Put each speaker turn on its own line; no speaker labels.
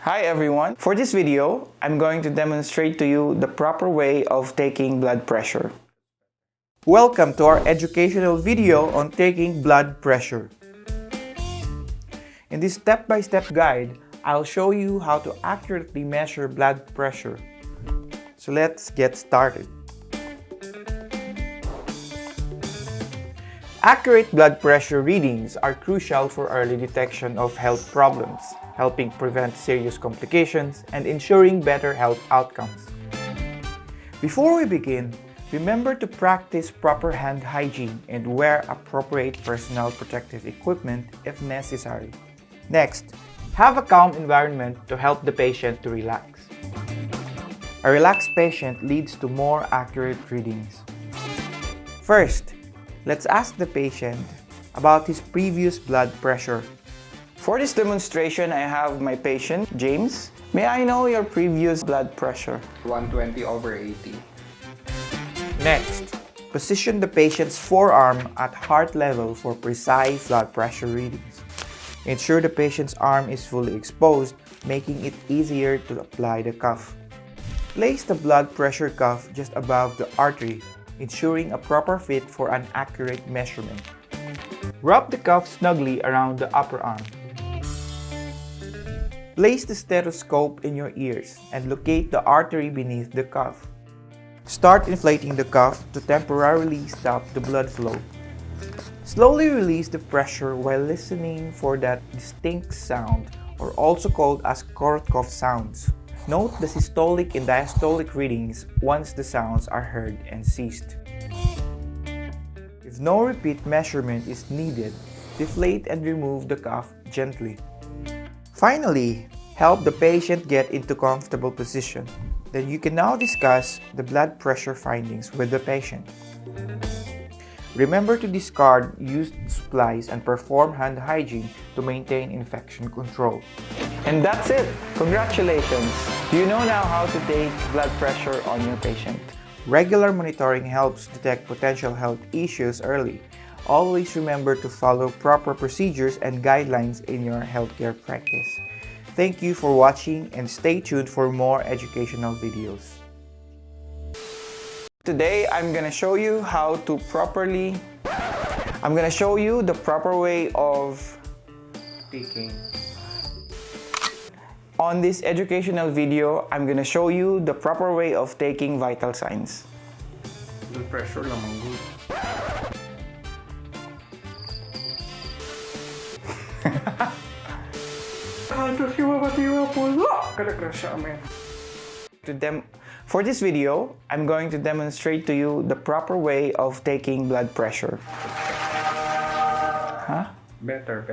Hi everyone! For this video, I'm going to demonstrate to you the proper way of taking blood pressure. Welcome to our educational video on taking blood pressure. In this step-by-step guide, I'll show you how to accurately measure blood pressure. So let's get started. Accurate blood pressure readings are crucial for early detection of health problems, helping prevent serious complications and ensuring better health outcomes. Before we begin, remember to practice proper hand hygiene and wear appropriate personal protective equipment if necessary. Next, have a calm environment to help the patient to relax. A relaxed patient leads to more accurate readings. First, let's ask the patient about his previous blood pressure. For this demonstration, I have my patient, James. May I know your previous blood pressure?
120/80.
Next, position the patient's forearm at heart level for precise blood pressure readings. Ensure the patient's arm is fully exposed, making it easier to apply the cuff. Place the blood pressure cuff just above the artery, ensuring a proper fit for an accurate measurement. Wrap the cuff snugly around the upper arm. Place the stethoscope in your ears and locate the artery beneath the cuff. Start inflating the cuff to temporarily stop the blood flow. Slowly release the pressure while listening for that distinct sound, or also called as cough sounds. Note the systolic and diastolic readings once the sounds are heard and ceased. If no repeat measurement is needed, deflate and remove the cuff gently. Finally, help the patient get into comfortable position. Then you can now discuss the blood pressure findings with the patient. Remember to discard used supplies and perform hand hygiene to maintain infection control. And that's it! Congratulations! Do you know now how to take blood pressure on your patient? Regular monitoring helps detect potential health issues early. Always remember to follow proper procedures and guidelines in your healthcare practice. Thank you for watching and stay tuned for more educational videos. Today, I'm gonna show you the proper way of
Taking.
On this educational video, I'm gonna show you the proper way of taking vital signs.
Blood pressure lang ang good. For this video, I'm going to demonstrate to you the proper way of taking blood pressure. Huh? Better.